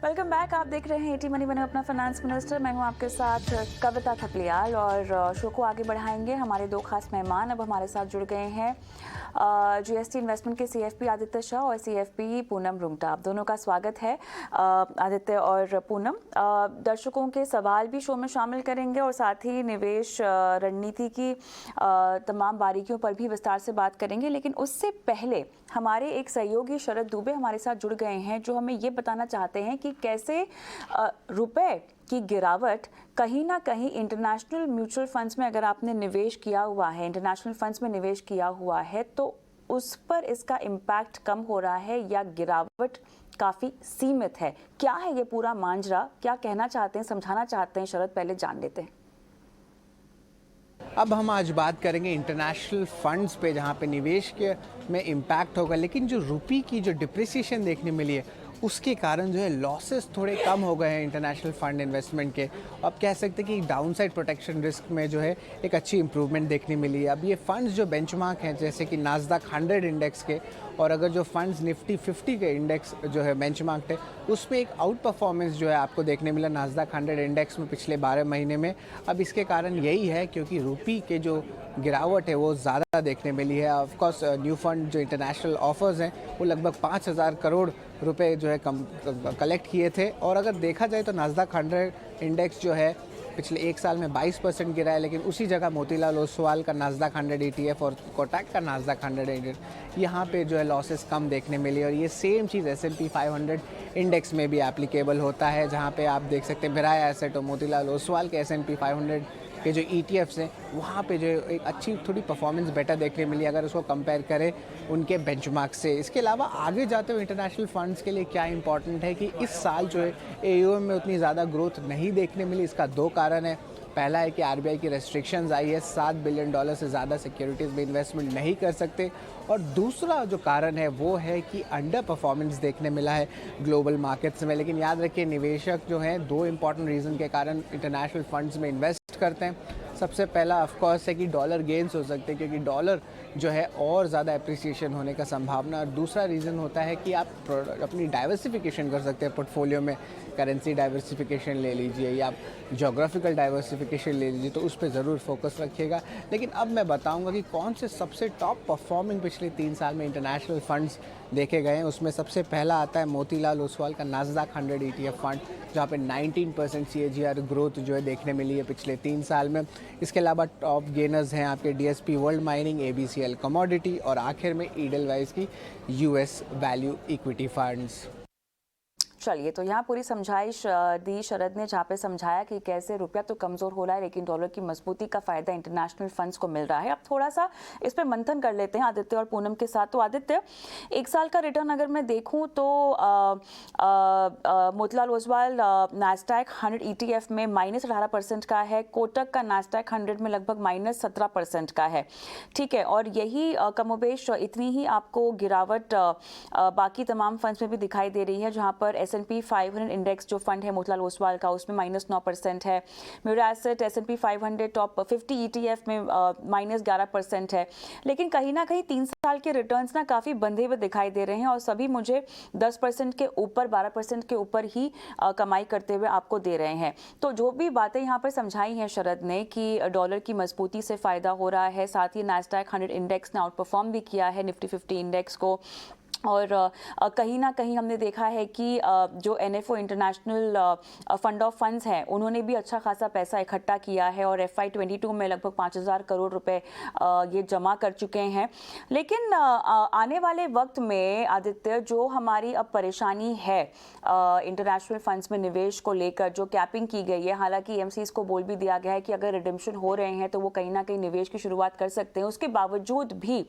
Welcome back. आप देख रहे हैं एटी मनी बने अपना फाइनेंस मिनिस्टर। मैं हूं आपके साथ कविता थपलियाल और शो को आगे बढ़ाएंगे। हमारे दो खास मेहमान अब हमारे साथ जुड़ गए हैं, जीएसटी इन्वेस्टमेंट के सीएफपी आदित्य शाह और सीएफपी पूनम रुंगटा। आप दोनों का स्वागत है आदित्य और पूनम। दर्शकों के सवाल भी शो में शामिल करेंगे और साथ ही निवेश रणनीति की तमाम बारीकियों पर भी विस्तार से बात करेंगे। लेकिन उससे पहले हमारे एक सहयोगी शरद दुबे हमारे साथ जुड़ गए हैं, जो हमें ये बताना चाहते हैं कि कैसे रुपए की गिरावट कहीं ना कहीं इंटरनेशनल म्यूचुअल फंड्स में, अगर आपने निवेश किया हुआ है, इंटरनेशनल फंड्स में निवेश किया हुआ है, तो उस पर इसका इम्पैक्ट कम हो रहा है या गिरावट काफ़ी सीमित है। क्या है ये पूरा मांजरा, क्या कहना चाहते हैं, समझाना चाहते हैं शरद, पहले जान लेते हैं। अब हम आज बात करेंगे इंटरनेशनल फंड्स पे, जहाँ पे निवेश के में इम्पैक्ट होगा, लेकिन जो रुपये की जो डिप्रिसिएशन देखने मिली है उसके कारण जो है लॉसेस थोड़े कम हो गए हैं इंटरनेशनल फंड इन्वेस्टमेंट के। अब कह सकते हैं कि डाउनसाइड प्रोटेक्शन रिस्क में जो है एक अच्छी इंप्रूवमेंट देखने मिली है। अब ये फंड्स जो बेंचमार्क हैं, जैसे कि नास्डैक 100 इंडेक्स के, और अगर जो फंड्स निफ्टी 50 के इंडेक्स जो है बेंचमार्क है, उसमें एक आउट परफॉर्मेंस जो है आपको देखने मिला नास्डैक 100 इंडेक्स में पिछले 12 महीने में। अब इसके कारण यही है क्योंकि रुपये के जो गिरावट है वो ज़्यादा देखने मिली है। ऑफ कोर्स न्यू फंड जो इंटरनेशनल ऑफर्स हैं वो लगभग 5,000 करोड़ रुपए जो है कलेक्ट किए थे। और अगर देखा जाए तो नास्डैक 100 इंडेक्स जो है पिछले एक साल में 22% गिरा है, लेकिन उसी जगह मोतीलाल ओसवाल का नास्डैक 100 ETF और कोटक का नास्डैक 100 ETF, यहाँ पे जो है लॉसेस कम देखने मिली। और ये सेम चीज़ S&P 500 इंडेक्स में भी एप्लीकेबल होता है, जहाँ पे आप देख सकते हैं भिराय एसेट और मोतीलाल ओसवाल के S&P 500 के जो ETFs हैं वहाँ पे जो एक अच्छी थोड़ी परफॉर्मेंस बेटर देखने मिली अगर उसको कंपेयर करें उनके बेंचमार्क से। इसके अलावा आगे जाते हुए इंटरनेशनल फंड्स के लिए क्या इंपॉर्टेंट है कि इस साल जो है AUM में उतनी ज़्यादा ग्रोथ नहीं देखने मिली। इसका दो कारण है। पहला है कि RBI की रेस्ट्रिक्शंस आई है, $7 बिलियन से ज़्यादा सिक्योरिटीज़ में इन्वेस्टमेंट नहीं कर सकते। और दूसरा जो कारण है वो है कि अंडर परफॉर्मेंस देखने मिला है ग्लोबल मार्केट्स में। लेकिन याद रखिए, निवेशक जो हैं दो इंपॉर्टेंट रीज़न के कारण इंटरनेशनल फंड्स में इन्वेस्ट करते हैं। सबसे पहला ऑफ कोर्स है कि डॉलर गेंस हो सकते हैं, क्योंकि डॉलर जो है और ज़्यादा एप्रिसिएशन होने का संभावना। और दूसरा रीज़न होता है कि आप अपनी डाइवर्सिफिकेशन कर सकते हैं पोर्टफोलियो में। करेंसी डाइवर्सिफिकेशन ले लीजिए या आप जोग्राफिकल डाइवर्सिफिकेशन ले लीजिए, तो उस पर ज़रूर फोकस रखिएगा। लेकिन अब मैं बताऊंगा कि कौन से सबसे टॉप परफॉर्मिंग पिछले 3 साल में इंटरनेशनल फंड्स देखे गए हैं। उसमें सबसे पहला आता है मोतीलाल ओसवाल का नास्डैक 100 ETF फंड, जहाँ पे 19% CAGR ग्रोथ जो है देखने मिली है पिछले 3 साल में। इसके अलावा टॉप गेनर्स हैं आपके DSP world mining, ABCL commodity और आखिर में ईडलवाइज की US वैल्यू इक्विटी फंड्स। चलिए, तो यहाँ पूरी समझाइश दी शरद ने, जहाँ पे समझाया कि कैसे रुपया तो कमज़ोर हो रहा है लेकिन डॉलर की मजबूती का फ़ायदा इंटरनेशनल फंड्स को मिल रहा है। अब थोड़ा सा इस पर मंथन कर लेते हैं आदित्य और पूनम के साथ। तो आदित्य, एक साल का रिटर्न अगर मैं देखूँ तो मोतीलाल ओसवाल नास्डैक 100 ETF में -18% का है, कोटक का नास्डैक 100 में लगभग -17% का है। ठीक है, और यही कमोबेश इतनी ही आपको गिरावट बाकी तमाम फंड्स में भी दिखाई दे रही है, जहाँ पर S&P 500 इंडेक्स जो फंड है मोतीलाल ओसवाल का, उसमें -9% है। Miura asset S&P 500 top 50 ETF में -11% है। लेकिन कहीं ना कहीं 3 साल के रिटर्न्स ना काफ़ी बंधे हुए दिखाई दे रहे हैं और सभी मुझे 10% के ऊपर, 12% के ऊपर ही कमाई करते हुए आपको दे रहे हैं। तो जो भी बातें यहाँ पर समझाई हैं शरद ने कि डॉलर की मजबूती से फ़ायदा हो रहा है, साथ ही नास्डैक 100 इंडेक्स ने आउट परफॉर्म भी किया है निफ्टी 50 इंडेक्स को, और कहीं ना कहीं हमने देखा है कि जो NFO international fund of funds हैं उन्होंने भी अच्छा खासा पैसा इकट्ठा किया है और FY22 में लगभग 5,000 करोड़ रुपए ये जमा कर चुके हैं। लेकिन आने वाले वक्त में आदित्य, जो हमारी अब परेशानी है इंटरनेशनल फंड्स में निवेश को लेकर, जो कैपिंग की गई है, हालांकि EMCs को बोल भी दिया गया है कि अगर रिडेम्पशन हो रहे हैं तो वो कहीं ना कहीं निवेश की शुरुआत कर सकते हैं, उसके बावजूद भी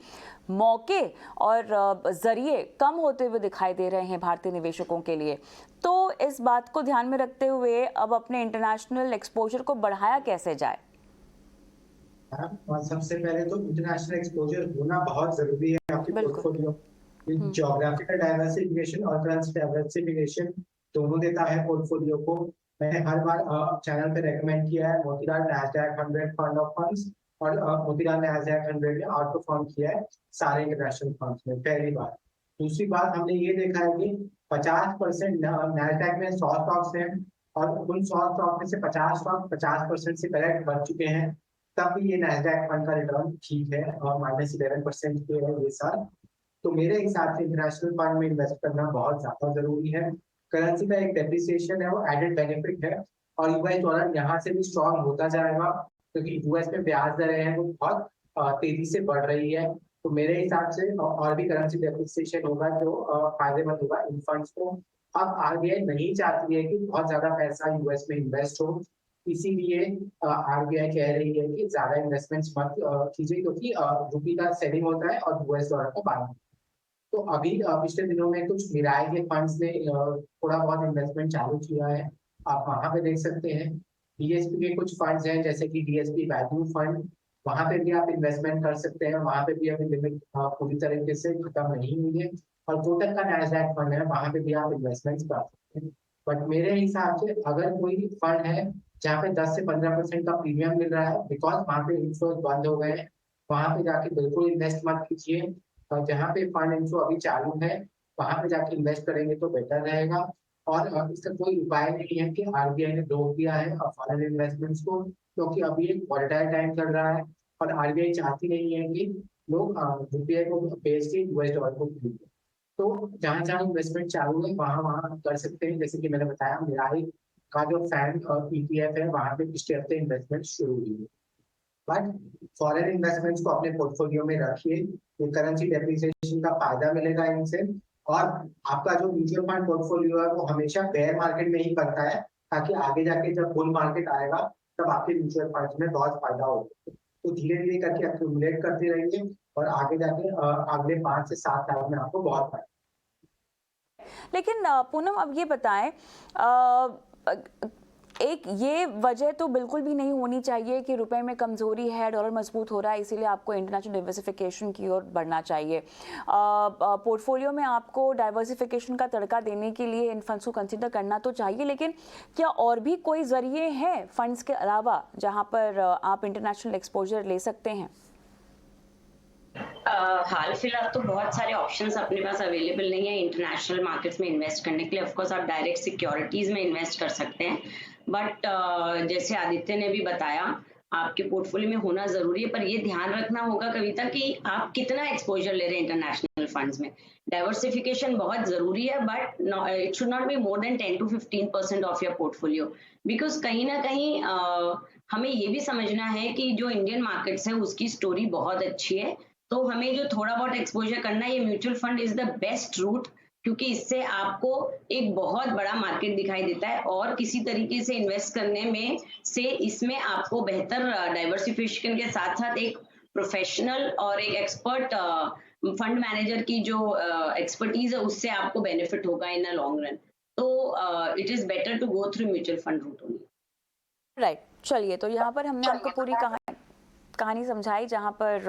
मौके और जरिए कम होते हुए दिखाई दे रहे हैं भारतीय निवेशकों के लिए। तो इस बात को ध्यान में रखते हुए अब अपने इंटरनेशनल एक्सपोजर को बढ़ाया कैसे जाए? सबसे पहले तो इंटरनेशनल एक्सपोजर होना बहुत जरूरी है आपके पोर्टफोलियो। ज्योग्राफिकल डाइवर्सिफिकेशन और करंसी डाइवर्सिफिकेशन दोनों देता है पोर्टफोलियो को। मैंने हर बार चैनल पे रेकमेंड किया है Motilal Nasdaq 100 fund of funds, और मोतीलाल नैस्डैक 100 ने आउट परफॉर्म किया है सारे इंटरनेशनल फंड्स में पहली बार। दूसरी बात हमने ये देखा है कि 50% नैस्डैक में 100 स्टॉक्स हैं और उन 100 स्टॉक में से 50 स्टॉक 50% से करेक्ट बन चुके हैं, तब भी ये नैस्डैक फंड का रिटर्न ठीक है और -11% के है ये साल। तो मेरे हिसाब से इंटरनेशनल फंड में इन्वेस्ट करना बहुत ज्यादा जरूरी है। करेंसी का एक डेप्रिसिएशन है, वो एडेड बेनिफिट है और यूएस डॉलर यहाँ से भी स्ट्रांग होता जाएगा क्योंकि यूएस में ब्याज दरें हैं वो बहुत तेजी से बढ़ रही है। तो मेरे हिसाब से और भी करेंसी डेप्रिसिएशन होगा जो फायदेमंद होगा इन फंड्स को। अब आरबीआई नहीं चाहती है कि बहुत ज्यादा पैसा यूएस में इन्वेस्ट हो, इसीलिए आरबीआई कह रही है कि ज्यादा इन्वेस्टमेंट्स मत कीजिए क्योंकि रुपी का सेलिंग होता है और यूएस डॉलर का बाइंग। तो अभी पिछले दिनों में कुछ मिराई के फंड्स ने थोड़ा बहुत इन्वेस्टमेंट चालू किया है, आप वहां पे देख सकते हैं। डीएसपी के कुछ फंड्स हैं जैसे कि डीएसपी वैल्यू फंड, वहां पे भी आप इन्वेस्टमेंट कर सकते हैं, वहां पे भी अभी लिमिट पूरी तरीके से खत्म नहीं हुई है। और कोटक का नैस्डैक फंड है, वहां पे भी आप इन्वेस्टमेंट कर सकते हैं। बट मेरे हिसाब से अगर कोई फंड है जहाँ पे 10 से 15% का प्रीमियम मिल रहा है बिकॉज वहां पे इन्फ्लोज बंद हो गए हैं, वहां पे जाके बिल्कुल इन्वेस्ट मत कीजिए। और जहाँ पे फंड इन्फ्लो अभी चालू है वहां पे जाके इन्वेस्ट करेंगे तो बेटर रहेगा। और इसका कोई उपाय नहीं है कि आरबीआई ने रोक दिया है फॉरेन इन्वेस्टमेंट्स को, क्योंकि अभी एक वॉलेटाइल टाइम चल रहा है और आरबीआई चाहती नहीं है कि लोग रुपये को बेच के यूएस डॉलर को खरीदें। तो जहाँ जहाँ इन्वेस्टमेंट चालू है वहां वहां कर सकते हैं, जैसे कि मैंने बताया मिराई का जो फैन ईटीएफ है वहां पे पिछले हफ्ते इन्वेस्टमेंट शुरू हुई है। बट फॉरेन इन्वेस्टमेंट्स को अपने पोर्टफोलियो में रखिए, ये करेंसी डेप्रिसिएशन का फायदा मिलेगा इनसे। और आपका जो म्यूचुअल फंड पोर्टफोलियो है वो हमेशा बेयर मार्केट में ही करता है, ताकि आगे जाके जब बुल मार्केट आएगा तब आपके म्यूचुअल फंड में बहुत फायदा होगा। तो धीरे धीरे करके एक्यूमुलेट करते रहिए और आगे जाके अगले 5 से 7 साल में आपको बहुत फायदा। लेकिन पूनम अब ये बताएं, एक ये वजह तो बिल्कुल भी नहीं होनी चाहिए कि रुपए में कमज़ोरी है, डॉलर मजबूत हो रहा है, इसीलिए आपको इंटरनेशनल डाइवर्सिफिकेशन की ओर बढ़ना चाहिए। पोर्टफोलियो में आपको डाइवर्सिफिकेशन का तड़का देने के लिए इन फंड्स को कंसिडर करना तो चाहिए, लेकिन क्या और भी कोई ज़रिए हैं फंड्स के अलावा जहां पर आप इंटरनेशनल एक्सपोजर ले सकते हैं? हाल फिलहाल तो बहुत सारे ऑप्शंस अपने पास अवेलेबल नहीं है इंटरनेशनल मार्केट्स में इन्वेस्ट करने के लिए। ऑफ कोर्स आप डायरेक्ट सिक्योरिटीज में इन्वेस्ट कर सकते हैं, बट जैसे आदित्य ने भी बताया आपके पोर्टफोलियो में होना जरूरी है, पर ये ध्यान रखना होगा कविता कि आप कितना एक्सपोजर ले रहे हैं इंटरनेशनल फंड्स में। डाइवर्सिफिकेशन बहुत जरूरी है, but it should not be more than 10 to 15% of your portfolio, because कहीं ना कहीं हमें ये भी समझना है कि जो इंडियन मार्केट्स है उसकी स्टोरी बहुत अच्छी है। तो हमें जो थोड़ा बहुत एक्सपोजर करना है, ये mutual fund is the best route, क्योंकि इससे आपको एक बहुत बड़ा मार्केट दिखाई देता है और किसी तरीके से इन्वेस्ट करने में से इसमें आपको बेहतर डाइवर्सिफिकेशन के साथ साथ एक प्रोफेशनल और एक एक्सपर्ट फंड मैनेजर की जो एक्सपर्टीज है उससे आपको बेनिफिट होगा इन अ लॉन्ग रन। तो it is better to go through mutual fund route only. Right, चलिए, तो यहाँ पर हमने आपको पूरी कहानी समझाई जहां पर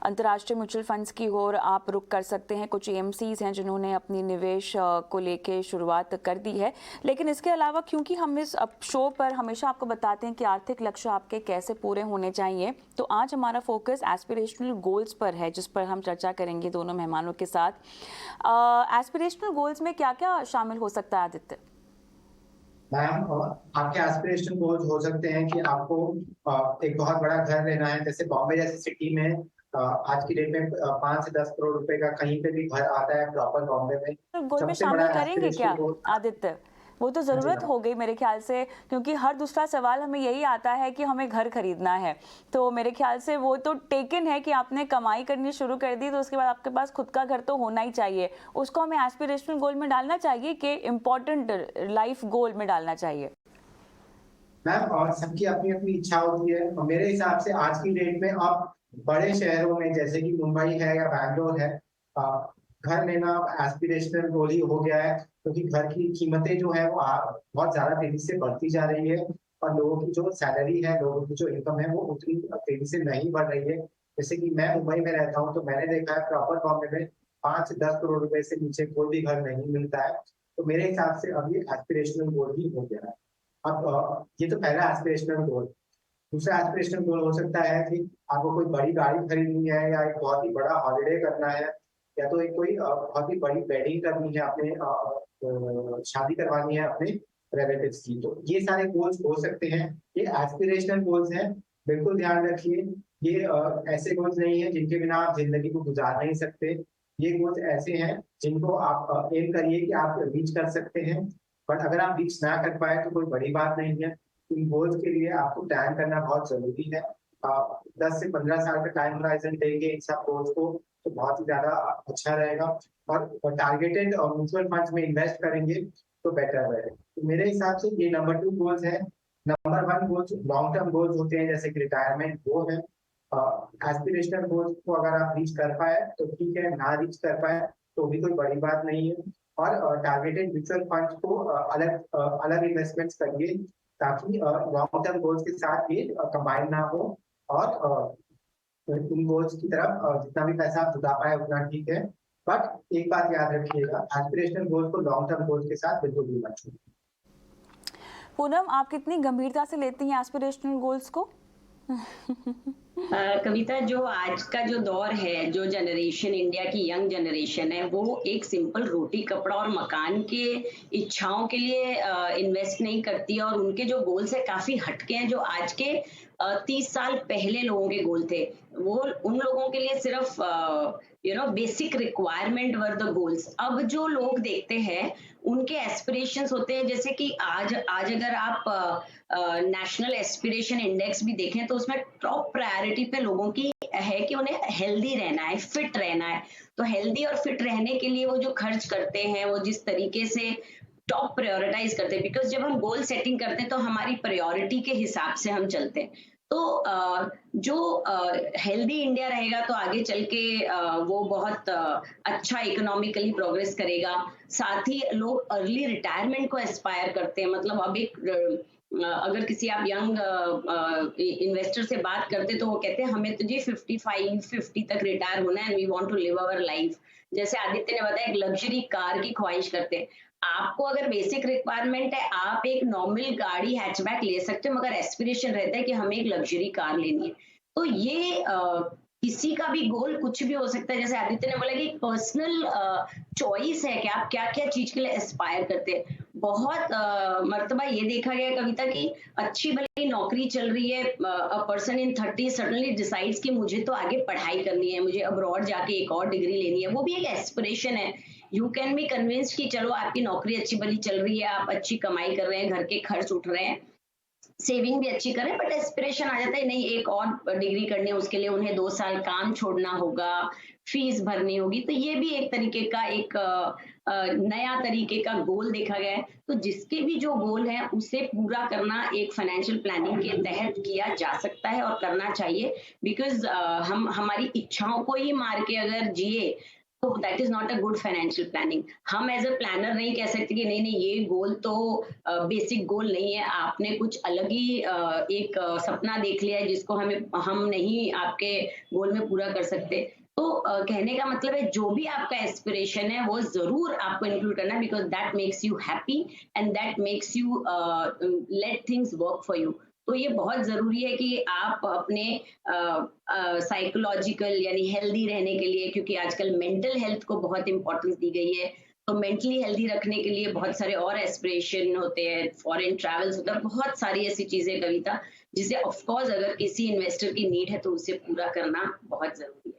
अंतर्राष्ट्रीय म्यूचुअल फंड्स की ओर आप रुख कर सकते हैं। कुछ एएमसीज हैं जिन्होंने अपनी निवेश को लेके शुरुआत कर दी है, लेकिन इसके अलावा क्योंकि हम इस शो पर हमेशा आपको बताते हैं कि आर्थिक लक्ष्य आपके कैसे पूरे होने चाहिए, तो आज हमारा फोकस एस्पिरेशनल गोल्स पर है, जिस पर हम चर्चा करेंगे दोनों मेहमानों के साथ। एस्पिरेशनल गोल्स में क्या क्या शामिल हो सकता है आदित्य? मैम, आपके एस्पिरेशन गोल्स हो सकते हैं कि आपको एक बहुत बड़ा घर लेना है, जैसे बॉम्बे जैसी सिटी में आज की डेट में 5 से 10 करोड़ रुपए का कहीं पे भी घर आता है प्रॉपर बॉम्बे में। तो गोल में सबसे बड़ा शामिल करेंगे क्या एस्पिरेशन गोल आदित्य? वो तो ज़रूरत हो गई मेरे ख्याल से, क्योंकि हर दूसरा सवाल हमें यही आता है कि हमें घर खरीदना है, तो मेरे ख्याल से वो तो टेकन है कि आपने कमाई करनी शुरू कर दी तो उसके बाद आपके पास खुद का घर तो होना ही चाहिए। उसको हमें एस्पिरेशनल गोल में डालना चाहिए कि इम्पोर्टेंट लाइफ गोल में डालना चाहिए? मैम, और सबकी अपनी अपनी इच्छा होती है, और मेरे हिसाब से आज की डेट में आप बड़े शहरों में जैसे कि मुंबई है या बैंगलोर है, घर लेना एस्पिरेशनल गोल ही हो गया है, क्योंकि घर की कीमतें जो है वो बहुत ज्यादा तेजी से बढ़ती जा रही है और लोगों की जो सैलरी है, लोगों की जो इनकम है वो उतनी तेजी से नहीं बढ़ रही है। जैसे कि मैं मुंबई में रहता हूँ तो मैंने देखा है प्रॉपर बॉम्बे में 5 से 10 करोड़ रुपए से नीचे कोई भी घर नहीं मिलता है। तो मेरे हिसाब से अब ये एस्पिरेशनल गोल ही हो गया है। अब ये तो पहला एस्पिरेशनल गोल। दूसरा एस्पिरेशनल गोल हो सकता है कि आपको कोई बड़ी गाड़ी खरीदनी है या एक बहुत ही बड़ा हॉलिडे करना है, या तो एक कोई बहुत ही बड़ी वेडिंग करनी है, अपने शादी करवानी है अपने रिलेटिव्स की, तो ये सारे गोल्स हो सकते हैं। ये एस्पिरेशनल गोल्स हैं, बिल्कुल ध्यान रखिए। ये ऐसे गोल्स नहीं है जिनके बिना आप जिंदगी को गुजार नहीं सकते। ये गोल्स ऐसे हैं जिनको आप एम करिए कि आप रीच कर सकते हैं, बट अगर आप रीच ना कर पाए तो कोई बड़ी बात नहीं है। इन गोल्स के लिए आपको प्लान करना बहुत जरूरी है। 10 से 15 साल का टाइम होराइजन देंगे इन सब गोल्स को तो बहुत ही ज्यादा अच्छा रहेगा, और टारगेटेड म्यूचुअल फंड्स में इन्वेस्ट करेंगे तो बेटर रहेगा। तो मेरे हिसाब से ये नंबर 2 गोल्स है। Number 1 goals long term goals होते हैं, जैसे कि रिटायरमेंट, वो है। एस्पिरेशनल गोल्स को अगर आप रीच कर पाए तो ठीक है, ना रीच कर पाए तो भी कोई बड़ी बात नहीं है। और टारगेटेड म्यूचुअल फंड्स को अलग इन्वेस्टमेंट्स करिए, ताकि लॉन्ग टर्म गोल्स के साथ ये कंबाइन ना हो, और इन गोल्स की तरफ जितना भी पैसा आप जुटा पाए उतना ठीक है। बट एक बात याद रखिएगा, एस्पिरेशनल गोल्स को लॉन्ग टर्म गोल्स के साथ बिल्कुल भी मत छूटिए। पूनम, आप कितनी गंभीरता से लेती हैं एस्पिरेशनल गोल्स को? कविता, जो आज का जो दौर है, जो जनरेशन, इंडिया की यंग जनरेशन है, वो एक सिंपल रोटी कपड़ा और मकान के इच्छाओं के लिए इन्वेस्ट नहीं करती है, और उनके जो गोल्स है काफी हटके हैं। जो आज के 30 साल पहले लोगों के गोल थे, वो उन लोगों के लिए सिर्फ basic requirement were the goals. अब जो लोग देखते हैं उनके एस्पिरेशंस होते हैं, जैसे कि आज अगर आप नेशनल एस्पिरेशन इंडेक्स भी देखें तो उसमें टॉप प्रायोरिटी पे लोगों की है कि उन्हें हेल्दी रहना है, फिट रहना है। तो हेल्दी और फिट रहने के लिए वो जो खर्च करते हैं, वो जिस तरीके से टॉप प्रायोरिटाइज करते हैं, बिकॉज जब हम गोल सेटिंग करते हैं तो हमारी प्रायोरिटी के हिसाब से हम चलते हैं। तो जो हेल्दी इंडिया रहेगा तो आगे चल के वो बहुत अच्छा इकोनॉमिकली प्रोग्रेस करेगा। साथ ही लोग अर्ली रिटायरमेंट को एस्पायर करते हैं। मतलब अब एक अगर किसी आप यंग इन्वेस्टर से बात करते तो वो कहते हैं हमें तो जी 55-50 तक रिटायर होना है, we want to live our life. जैसे आदित्य ने बताया, एक लग्जरी कार की ख्वाहिश करते हैं। आपको अगर बेसिक रिक्वायरमेंट है, आप एक नॉर्मल गाड़ी हैचबैक ले सकते हो, मगर एस्पिरेशन रहता है कि हमें एक लग्जरी कार लेनी है। तो ये किसी का भी गोल कुछ भी हो सकता है। जैसे आदित्य ने बोला कि पर्सनल चॉइस है कि आप क्या क्या चीज के लिए एस्पायर करते हैं। बहुत मर्तबा ये देखा गया कविता की अच्छी भली नौकरी चल रही है, a person in 30 suddenly decides कि मुझे तो आगे पढ़ाई करनी है, मुझे अब्रॉड जाके एक और डिग्री लेनी है। वो भी एक एस्पिरेशन है। यू कैन बी कन्विंस्ड कि चलो आपकी नौकरी अच्छी भली चल रही है, आप अच्छी कमाई कर रहे हैं, घर के खर्च उठ रहे हैं, सेविंग भी अच्छी करें, बट एस्पिरेशन आ जाता है नहीं एक और डिग्री करनी है, उसके लिए उन्हें 2 साल काम छोड़ना होगा, फीस भरनी होगी। तो ये भी एक तरीके का एक नया तरीके का गोल देखा गया है। तो जिसके भी जो गोल है उसे पूरा करना एक फाइनेंशियल प्लानिंग के तहत किया जा सकता है और करना चाहिए। बिकॉज हम हमारी इच्छाओं को ही मार के अगर जिए तो that is not a good financial planning. हम एज अ प्लानर नहीं कह सकते कि नहीं ये गोल तो बेसिक गोल नहीं है, आपने कुछ अलग ही एक सपना देख लिया है जिसको हम नहीं आपके गोल में पूरा कर सकते। तो कहने का मतलब है जो भी आपका एस्पिरेशन है वो जरूर आपको इंक्लूड करना है, because that makes you happy and that makes you let things work for you. तो ये बहुत जरूरी है कि आप अपने साइकोलॉजिकल यानी हेल्दी रहने के लिए, क्योंकि आजकल मेंटल हेल्थ को बहुत इंपॉर्टेंस दी गई है, तो मेंटली हेल्दी रखने के लिए बहुत सारे और एस्पिरेशन होते हैं, फॉरेन ट्रैवल्स होता है, बहुत सारी ऐसी चीजें कविता, जिसे ऑफ कोर्स अगर किसी इन्वेस्टर की नीड है तो उसे पूरा करना बहुत जरूरी है।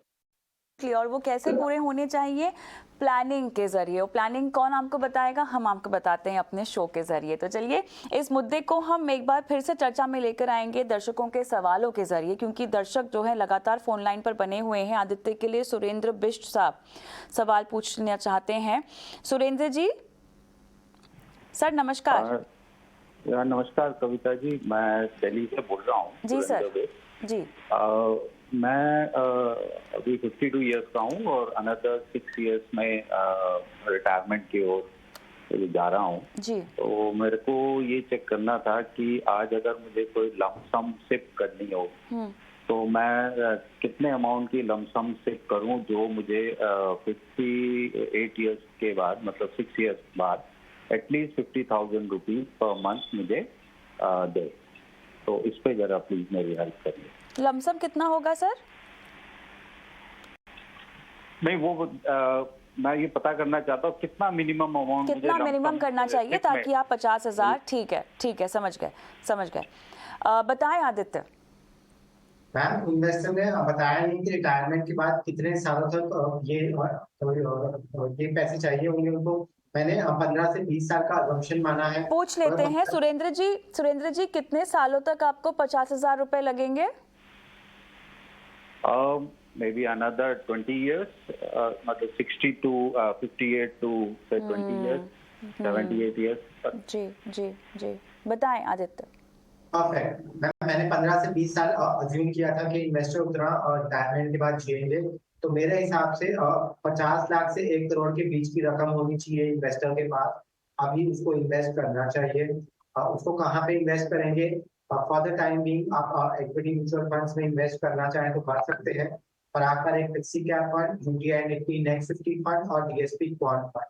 और वो कैसे पूरे होने चाहिए? प्लानिंग के जरिए। प्लानिंग कौन आपको बताएगा? हम आपको बताते हैं अपने शो के जरिए। तो चलिए इस मुद्दे को हम एक बार फिर से चर्चा में लेकर आएंगे दर्शकों के सवालों के जरिए, क्योंकि दर्शक जो है लगातार फोन लाइन पर बने हुए हैं। आदित्य के लिए सुरेंद्र बिष्ट साहब सवाल पूछना चाहते हैं। सुरेंद्र जी, सर नमस्कार। नमस्कार कविता जी, मैं दिल्ली से बोल रहा हूँ। जी सर। जी मैं अभी 52 इयर्स का हूँ और अनदर 6 इयर्स में रिटायरमेंट की ओर जा रहा हूँ जी। तो मेरे को ये चेक करना था कि आज अगर मुझे कोई लमसम सिप करनी हो तो मैं कितने अमाउंट की लमसम सिप करूँ जो मुझे 58 इयर्स के बाद, मतलब 6 इयर्स बाद एटलीस्ट 50,000 रुपीज पर मंथ मुझे दे। तो इस पे जरा प्लीज मेरी हेल्प करिए। लमसम कितना होगा सर? नहीं, वो मैं ये पता करना चाहता हूँ कितना मिनिमम अमाउंट, कितना मिनिमम करना चाहिए ताकि आप 50,000। ठीक है, समझ गए। बताएं आदित्य। मैम, इन्वेस्टर ने बताया नहीं कि रिटायरमेंट के बाद कितने सालों तक ये पैसे चाहिए होंगे उनको। मैंने 15 से 20 साल का असम्पशन माना है। पूछ लेते हैं सुरेंद्र जी कितने सालों तक आपको 50,000 रुपए लगेंगे? maybe another 20 years, मतलब 60 to 58 to say 20 years, 78 years। जी बताएं आदित्य। परफेक्ट। मैंने 15 से 20 साल अज्यूम किया था कि इन्वेस्टर उतना रिटायरमेंट के बाद जिएंगे, तो मेरे हिसाब से 50 लाख से 1 करोड़ के बीच की रकम होनी चाहिए इन्वेस्टर के पास। अभी उसको इन्वेस्ट करना चाहिए। उसको कहाँ पे इन्वेस्ट करेंगे? फॉर द टाइम बीइंग आप इक्विटी म्यूचुअल फंड्स में इन्वेस्ट करना चाहें तो कर सकते हैं। पराग पर एक flexi cap fund, UTI Nifty next 50 fund और डीएसपी क्वांट फंड,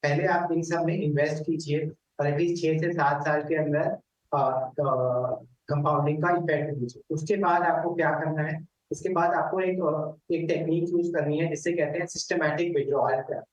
पहले आप इन सब में इन्वेस्ट कीजिए और एटलीस्ट 6 से 7 साल के अंदर कंपाउंडिंग का इफेक्ट दीजिए। उसके बाद आपको क्या करना है? उसके बाद आपको एक टेक्निक यूज करनी है जिसे कहते हैं सिस्टमैटिक विड्रॉल प्लान।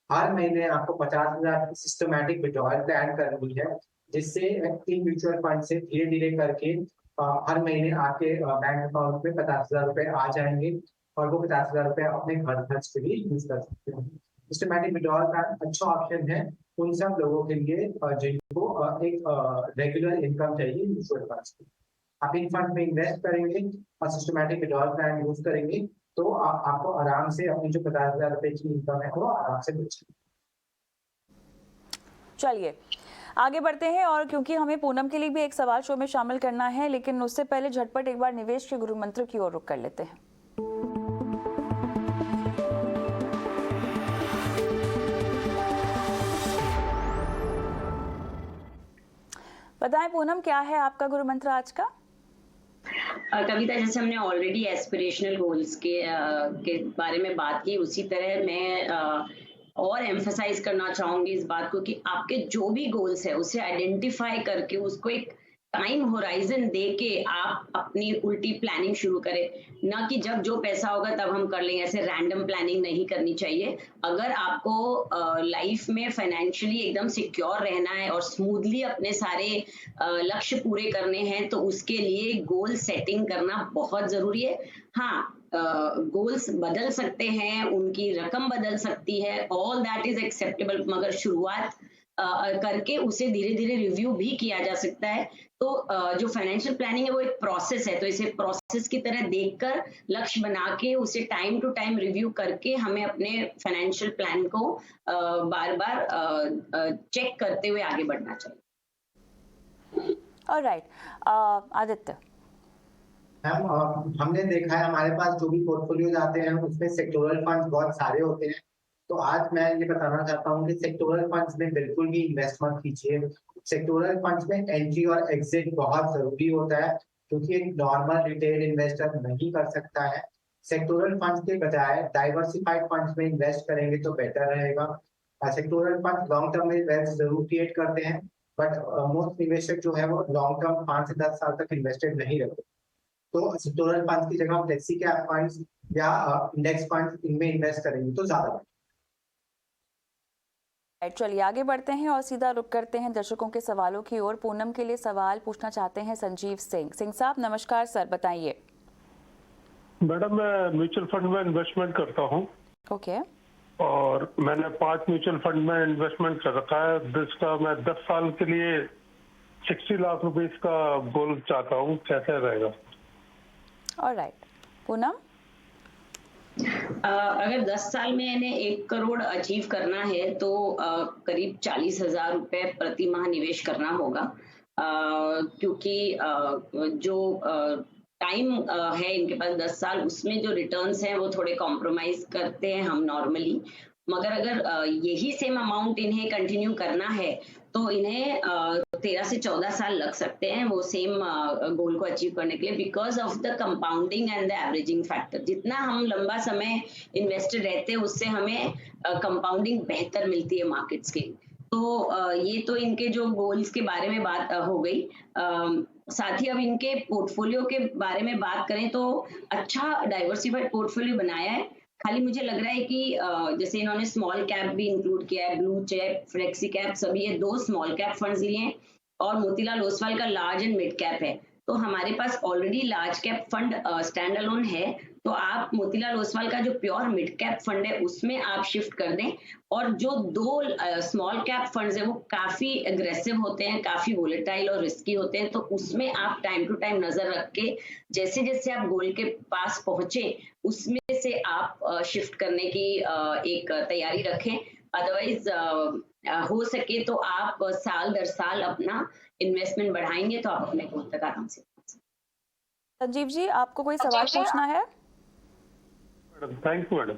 हर महीने आपको 50,000 की सिस्टमैटिक विड्रॉल प्लान करनी है, जिससे इन म्यूचुअल फंड से धीरे धीरे करके हर महीने आपके बैंक अकाउंट में 50,000 रुपए आ जाएंगे और वो 50,000 रुपए अपने घर खर्च के लिए यूज कर सकते हैं। सिस्टमैटिक विड्रॉल प्लान अच्छा ऑप्शन है उन सब लोगों के लिए जिनको एक रेगुलर इनकम चाहिए म्यूचुअल फंड्स की। आप इन फंड में इन्वेस्ट करेंगे और सिस्टमैटिक विड्रॉल प्लान यूज करेंगे तो आपको आराम से अपनी जो 50,000 रुपए की इनकम है वो आराम से मिल जाएगी। चलिए आगे बढ़ते हैं, और क्योंकि हमें पूनम के लिए भी एक सवाल शो में शामिल करना है, लेकिन उससे पहले झटपट एक बार निवेश के गुरु मंत्र की ओर रुख कर लेते हैं। बताएं पूनम, क्या है आपका गुरु मंत्र आज का? कविता, जैसे हमने ऑलरेडी एस्पिरेशनल गोल्स के बारे में बात की, उसी तरह मैं और एम्फसाइज करना चाहूंगी इस बात को कि आपके जो भी गोल्स है उसे आइडेंटिफाई करके उसको एक टाइम होराइजन दे के आप अपनी उल्टी प्लानिंग शुरू करें। ना कि जब जो पैसा होगा तब हम कर लेंगे, ऐसे रैंडम प्लानिंग नहीं करनी चाहिए। अगर आपको लाइफ में फाइनेंशियली एकदम सिक्योर रहना है और स्मूथली अपने सारे लक्ष्य पूरे करने हैं तो उसके लिए गोल सेटिंग करना बहुत जरूरी है। हाँ, गोल्स बदल सकते हैं, उनकी रकम बदल सकती है, ऑल दैट इज एक्सेप्टेबल, मगर शुरुआत करके उसे धीरे धीरे रिव्यू भी किया जा सकता है। तो जो फाइनेंशियल प्लानिंग है वो एक प्रोसेस है, तो इसे प्रोसेस की तरह देखकर लक्ष्य बना के उसे टाइम टू टाइम रिव्यू करके हमें अपने फाइनेंशियल प्लान को बार बार चेक करते हुए आगे बढ़ना चाहिए। ऑलराइट, आदित्य। मैम, हमने देखा है हमारे पास जो भी पोर्टफोलियोज आते हैं उसमें सेक्टोरल फंड्स बहुत सारे होते हैं। तो आज मैं ये बताना चाहता हूँ कि सेक्टोरल फंड्स में बिल्कुल भी इन्वेस्ट मत कीजिए। सेक्टोरल फंड्स में एंट्री और एग्जिट बहुत जरूरी होता है, क्योंकि एक नॉर्मल रिटेल इन्वेस्टर नहीं कर सकता है। सेक्टोरल फंड्स के बजाय डाइवर्सिफाइड फंड्स में इन्वेस्ट करेंगे तो बेटर रहेगा। सेक्टोरल फंड्स लॉन्ग टर्म में वेल्थ जरूर क्रिएट करते हैं, बट मोस्ट निवेशक जो है वो लॉन्ग टर्म 5 से 10 साल तक इन्वेस्टेड नहीं रहते। तो सेक्टोरल फंड्स की जगह फ्लेक्सी कैप फंड्स या इंडेक्स फंड्स इनमें इन्वेस्ट करेंगे तो ज्यादा। चलिए आगे बढ़ते हैं और सीधा रुख करते हैं दर्शकों के सवालों की ओर। पूनम के लिए सवाल पूछना चाहते हैं संजीव सिंह साहब। नमस्कार सर, बताइए। मैडम, मैं म्यूचुअल फंड में इन्वेस्टमेंट करता हूँ। ओके। और मैंने 5 म्यूचुअल फंड में इन्वेस्टमेंट कर रखा है, जिसका मैं 10 साल के लिए 60 लाख रुपए का गोल चाहता हूँ, कैसे रहेगा? ऑलराइट, पूनम। अगर 10 साल में इन्हें 1 करोड़ अचीव करना है तो करीब 40,000 रुपए प्रति माह निवेश करना होगा, क्योंकि जो टाइम है इनके पास 10 साल, उसमें जो रिटर्न्स हैं वो थोड़े कॉम्प्रोमाइज करते हैं हम नॉर्मली। मगर अगर यही सेम अमाउंट इन्हें कंटिन्यू करना है तो इन्हें 13 से 14 साल लग सकते हैं वो सेम गोल को अचीव करने के लिए, because of the compounding and the averaging factor. जितना हम लंबा समय इन्वेस्टेड रहते हैं उससे हमें कंपाउंडिंग बेहतर मिलती है मार्केट्स की। तो ये तो इनके जो गोल्स के बारे में बात हो गई। साथ ही अब इनके पोर्टफोलियो के बारे में बात करें तो अच्छा डाइवर्सिफाइड पोर्टफोलियो बनाया है, खाली मुझे लग रहा है कि जैसे इन्होंने स्मॉल कैप भी इंक्लूड किया है, ब्लू चिप, फ्लेक्सी कैप, सभी ये 2 स्मॉल कैप फंड्स लिए हैं और मोतीलाल ओसवाल का लार्ज एंड मिड कैप है। तो हमारे पास already large cap fund stand alone है, तो आप मोतीलाल ओसवाल का जो प्योर मिड कैप फंड है उसमें आप शिफ्ट कर दें। और जो 2 स्मॉल कैप फंड्स है वो काफी एग्रेसिव होते हैं, काफी वोलेटाइल और रिस्की होते हैं, तो उसमें आप टाइम टू टाइम नजर रख के जैसे जैसे आप गोल के पास पहुंचे उसमें से आप शिफ्ट करने की एक तैयारी रखें। अदरवाइज हो सके तो आप साल दर साल अपना इन्वेस्टमेंट बढ़ाएंगे तो आप अपने गोल तक आराम से पहुंच सकते। संजीव जी, आपको कोई सवाल पूछना है? Thank you madam.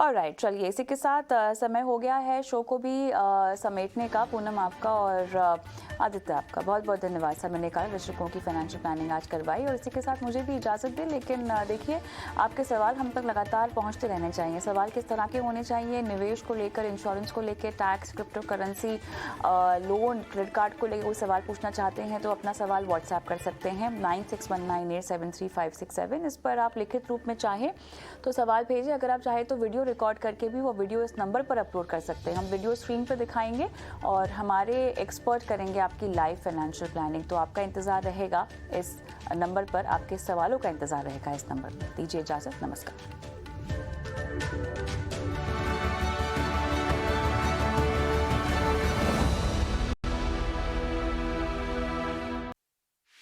ऑलराइट, चलिए इसी के साथ समय हो गया है शो को भी समेटने का। पूनम आपका और आदित्य आपका बहुत बहुत धन्यवाद। समय निकाला, दर्शकों की फाइनेंशियल प्लानिंग आज करवाई और इसी के साथ मुझे भी इजाज़त दें। लेकिन देखिए, आपके सवाल हम तक लगातार पहुंचते रहने चाहिए। सवाल किस तरह के होने चाहिए? निवेश को लेकर, इंश्योरेंस को लेकर, tax, crypto currency, loan, credit card को लेकर कोई सवाल पूछना चाहते हैं तो अपना सवाल व्हाट्सएप कर सकते हैं 9619873567। इस पर आप लिखित रूप में चाहें तो सवाल भेजें। अगर आप चाहें तो वीडियो रिकॉर्ड करके भी वो वीडियो इस नंबर पर अपलोड कर सकते हैं। हम वीडियो स्क्रीन पर दिखाएंगे और हमारे एक्सपर्ट करेंगे आपकी लाइव फाइनेंशियल प्लानिंग। तो आपका इंतज़ार रहेगा इस नंबर पर, आपके सवालों का इंतज़ार रहेगा इस नंबर पर। दीजिए इजाज़त, नमस्कार।